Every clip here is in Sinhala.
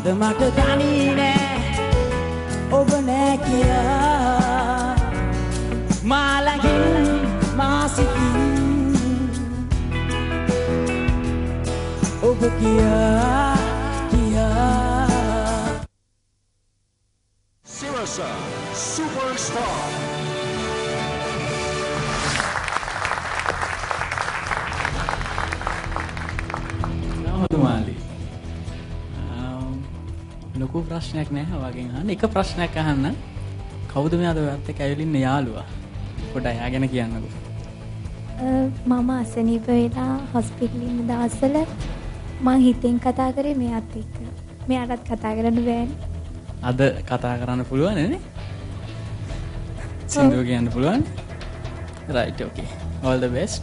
අද මට තනි නෑ ඔබ නෑ කියා මා ළඟින් මා සිටින් ඔබ කියා Sirasa Superstar. නෝදුමාලි ලොකු ප්‍රශ්නයක් නැහැ වගේ අහන්න එක ප්‍රශ්නයක් අහන්න කවුද මෙයාද ඔයත් එක්ක ඇවිල්ලා ඉන්න යාළුවා පොඩ්ඩක් එයා ගැන කියන්නකෝ මම අසනීප වෙලා හොස්පිටල් ඉන්න දවස්වල මං හිතෙන් කතා කරේ මෙයාත් එක්ක මෙයාටත් කතා කරන්න බෑනේ අද කතා කරන්න පුළුවන් නේ සින්දුව කියන්න පුළුවන් right okay all the best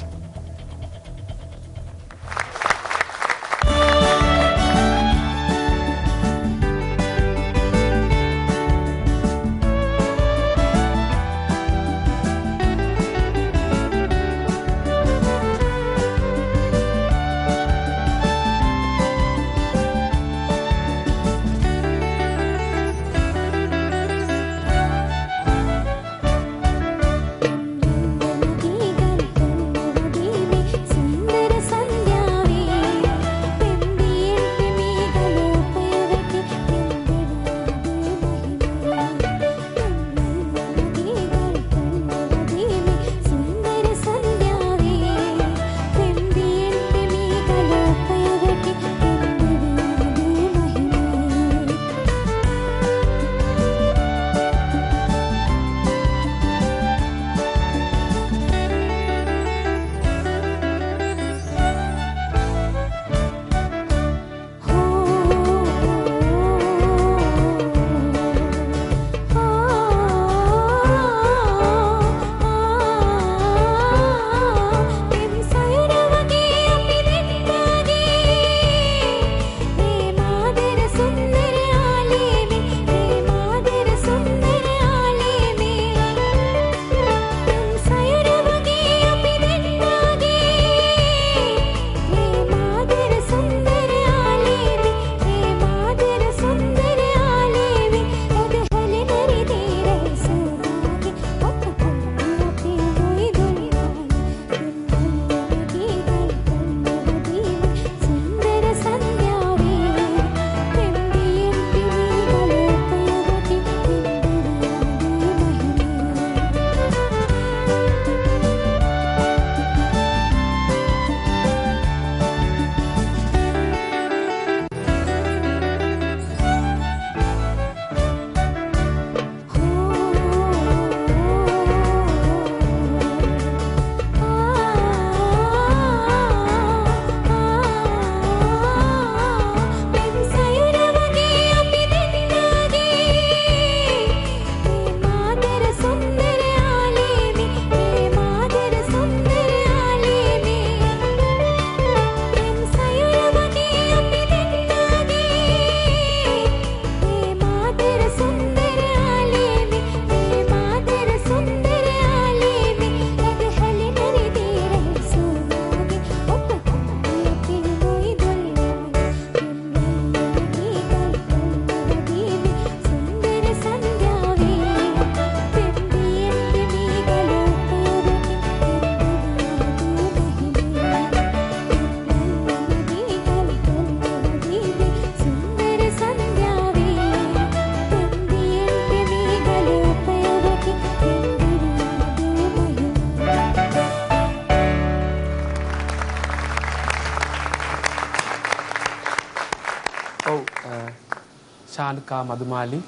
ශානුකා මදුමාලි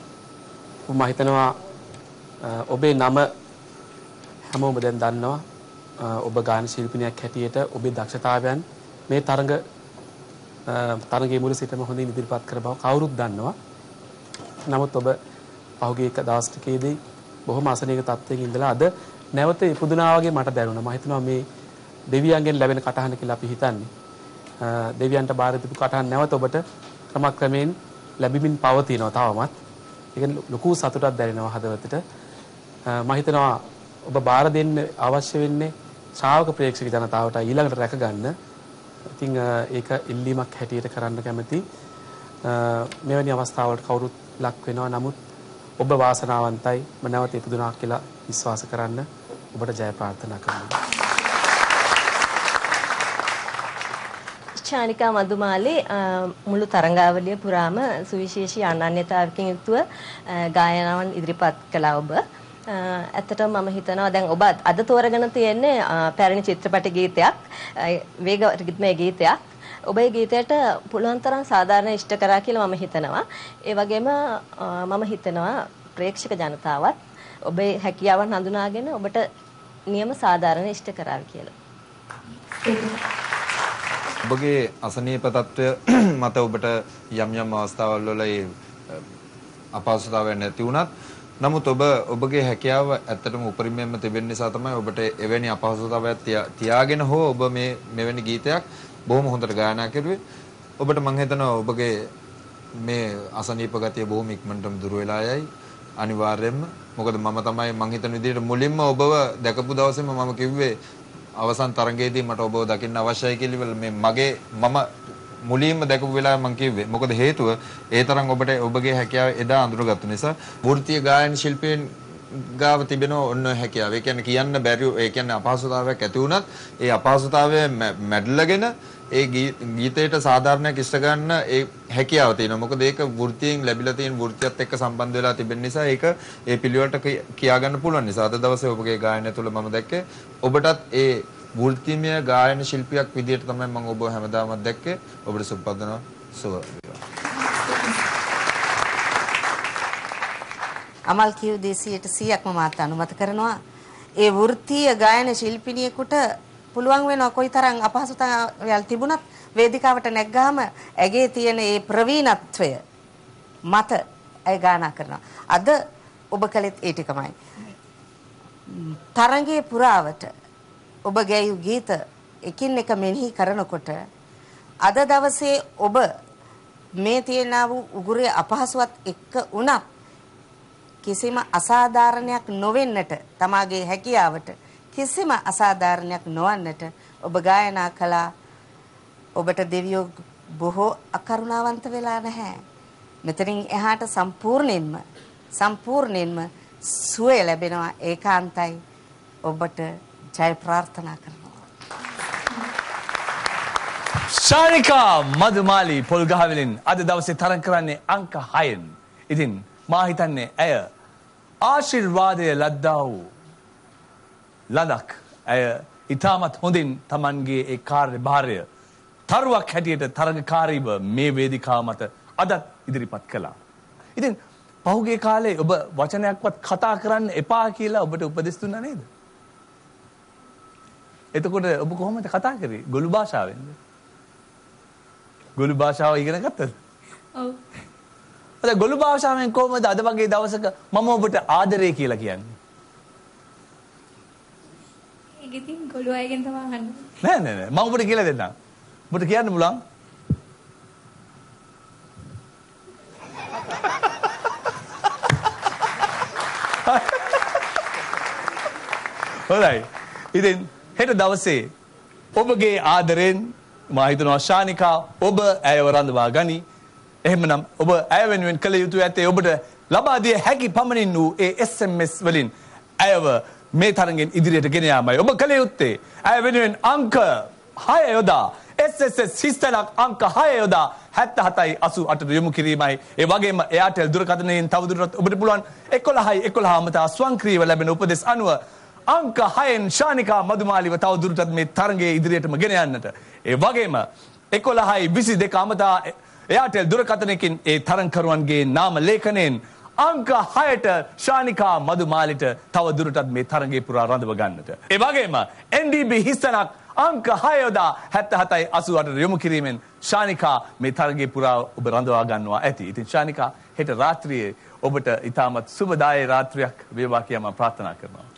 මම හිතනවා ඔබේ නම හැමෝම දැන් දන්නවා ඔබ ගාන ශිල්පිනියක් හැටියට ඔබේ දක්ෂතාවයන් මේ තරගයේ මුල සිටම හොඳින් ඉදිරිපත් කර බව කවුරුත් දන්නවා. නමුත් ඔබ පහුගිය එක දවස් ටිකේදී බොහොම අසනීය තත්ත්වයක ඉඳලා අද නැවත ඉපදුනා වගේ මට දැනුණා. මම හිතනවා මේ දෙවියන්ගෙන් ලැබෙන කටහන කියලා අපි හිතන්නේ. දෙවියන්ට බාර දීපු කටහන නැවත ඔබට ක්‍රමක්‍රමයෙන් ලැබෙමින් පවතිනවා තවමත්. ඒක ලොකු සතුටක් දැනෙනවා හදවතට. මම හිතනවා ඔබ බාර දෙන්න අවශ්‍ය වෙන්නේ ශ්‍රාවක ප්‍රේක්ෂක ජනතාවට ඊළඟට රැක ගන්න. ඉතින් ඒක ඉල්ලීමක් හැටියට කරන්න කැමති. මෙවැනි අවස්ථාවලට කවුරුත් ලක් වෙනවා. නමුත් ඔබ වාසනාවන්තයි. මම නැවත ඉපදුනා කියලා විශ්වාස කරන්න. ඔබට ජය ප්‍රාර්ථනා කරනවා. ශානිකා මදුමාලි මුළු තරංගාවලිය පුරාම සුවිශේෂී අනන්‍යතාවකින් යුක්තව ගායනාවන් ඉදිරිපත් කළා ඔබ. ඇත්තටම මම හිතනවා දැන් ඔබ අද තෝරගෙන තියෙන්නේ පැරණි චිත්‍රපට ගීතයක්, වේග රිද්මේ ගීතයක්. ඔබේ ගීතයට පුළුවන් තරම් සාධාරණ ඉෂ්ට කරා කියලා මම හිතනවා. ඒ වගේම මම හිතනවා ප්‍රේක්ෂක ජනතාවත් ඔබේ හැකියාවන් හඳුනාගෙන ඔබට නියම සාධාරණ ඉෂ්ට කරා කියලා. ඔබගේ අසනීප තත්ත්වය මත ඔබට යම් යම් අවස්ථාවල් වල ඒ අපහසුතාවයන් නැති වුණත් නමුත් ඔබගේ හැකියාව ඇත්තටම උපරිමයෙන්ම තිබෙන නිසා තමයි ඔබට එවැනි අපහසුතාවයක් තියාගෙන හෝ ඔබ මෙවැනි ගීතයක් බොහොම හොඳට ගායනා කරුවේ. ඔබට මම හිතනවා ඔබගේ මේ අසනීප ගතිය බොහොම ඉක්මනටම දුර වෙලා යයි අනිවාර්යයෙන්ම. මොකද මම තමයි මම හිතන විදිහට මුලින්ම ඔබව දැකපු දවසේම මම කිව්වේ අවසන් තරඟයේදී මට ඔබව දකින්න අවශ්‍යයි කියලා මම මුලින්ම දැකපු වෙලාවේ මම කිව්වේ. මොකද හේතුව ඒ තරම් ඔබගේ හැකියාව එදා අඳුරගත්තු නිසා. වෘත්තීය ගායන ශිල්පීන් ගාව තිබෙන ඔන්න හැකියාව. ඒ කියන්නේ කියන්න බැරි ඒ කියන්නේ අපහසුතාවයක් ඇති වුණත් ඒ අපහසුතාවය මැඩලගෙන ඒ ගීතයට සාධාරණයක් ඉෂ්ට ගන්න ඒ හැකියාව තියෙනවා. මොකද ඒක වෘත්තියෙන් ලැබිලා තියෙන වෘත්තියත් එක්ක සම්බන්ධ වෙලා තිබෙන නිසා ඒක ඒ පිළිවෙලට කියා ගන්න පුළුවන් නිසා අද දවසේ ඔබගේ ගායනය තුළ මම දැක්කේ ඔබටත් ඒ වෘත්තිමය ගායන ශිල්පියෙක් විදිහට තමයි මම ඔබ හැමදාම දැක්කේ. ඔබට සුබපදනවා. සුබ වේවා. අමල් කියු 100%ක්ම මාත් අනුමත කරනවා. ඒ වෘත්තීය ගායන ශිල්පිනියෙකුට පුළුවන් වෙනවා කොයිතරම් අපහසුතාවයල් තිබුණත් වේදිකාවට නැග්ගාම ඇගේ තියෙන ඒ ප්‍රවීණත්වය මත ඇය ගායනා කරනවා. අද ඔබ කළෙත් ඒ ටිකමයි. තරඟයේ පුරාවට ඔබ ගැයූ ගීත එකින් එක මෙනෙහි කරනකොට අද දවසේ ඔබ මේ තියෙනා වූ උගුරේ අපහසුවත් එක්ක උනත් කිසිම අසාධාරණයක් නොවෙන්නට තමාගේ හැකියාවට කිසිම අසාධාරණයක් නොවන්නට ඔබ ගායනා කළා. ඔබට දෙවියෝ බොහෝ අකරුණාවන්ත වෙලා නැහැ. මෙතනින් එහාට සම්පූර්ණයෙන්ම සුවය ලැබෙනවා. ඒකාන්තයි. ඔබට ජය ප්‍රාර්ථනා කරනවා. ශානිකා මදුමාලි පොල්ගහවෙලින් අද දවසේ තරඟ කරන්නේ අංක 6න්. ඉතින් මා හිතන්නේ ඇය ආශිර්වාදය ලද්දා වූ ලදක්. ඇය ඉතාමත් හොඳින් Tamanගේ ඒ කාර්යභාරය තරුවක් හැටියට තරඟකාරීව මේ වේදිකාව මත අදත් ඉදිරිපත් කළා. ඉතින් පහුගිය කාලේ ඔබ වචනයක්වත් කතා කරන්න එපා කියලා ඔබට උපදෙස් දුන්නා නේද? එතකොට ඔබ කොහොමද කතා කරේ? ගොළු භාෂාවෙන්ද? ගොළු භාෂාව ඉගෙන ගත්තද? ඔව්. අද ගොළු භාෂාවෙන් කොහොමද අද වගේ දවසක මම ඔබට ආදරේ කියලා කියන්නේ? ඒක ඉතින් ගොළු අයගෙන් තමයි අහන්නේ. නෑ මම ඔබට කියලා දෙන්නම්. ඔබට කියන්න පුළුවන්. හොඳයි. ඉතින් හෙට දවසේ ඔබගේ ආදරෙන් මා හිතනවා ශානිකා ඔබ ඇයව රඳවා ගනි. එහෙමනම් ඔබ ඇය වෙනුවෙන් කළ යුතු ඇත්තේ ඔබට ලබා දිය හැකි පමණින් වූ ඒ SMS වලින් ඇයව මේ තරගෙන් ඉදිරියට ගෙන යාමයි. ඔබ කළ යුත්තේ ඇය වෙනුවෙන් අංක 6 යොදා SSS හිස්තැනක් අංක 6 යොදා 7788 යොමු කිරීමයි. ඒ වගේම Airtel දුරකථනයෙන් තවදුරටත් ඔබට පුළුවන් 11 මත ස්වංක්‍රීයව ලැබෙන උපදෙස් අනුව අංක 6න් ශානිකා මදුමාලිව තවදුරටත් මේ තරගයේ ඉදිරියටම ගෙන යන්නට. ඒ වගේම 11:22 අමතා Airtel දුරකථනයකින් ඒ තරඟකරුවන්ගේ නාම ලේඛනයෙන් අංක 6ට ශානිකා මදුමාලිට තවදුරටත් මේ තරගයේ පුරා රඳව ගන්නට. ඒ වගේම NDB හිස්තැනක් අංක 6 යොදා 7788 යොමු කිරීමෙන් ශානිකා මේ තරගයේ පුරා ඔබ රඳවා ගන්නවා ඇති. ඉතින් ශානිකා හෙට රාත්‍රියේ ඔබට ඉතාමත් සුබදායී රාත්‍රියක් වේවා කියලා මම ප්‍රාර්ථනා කරනවා.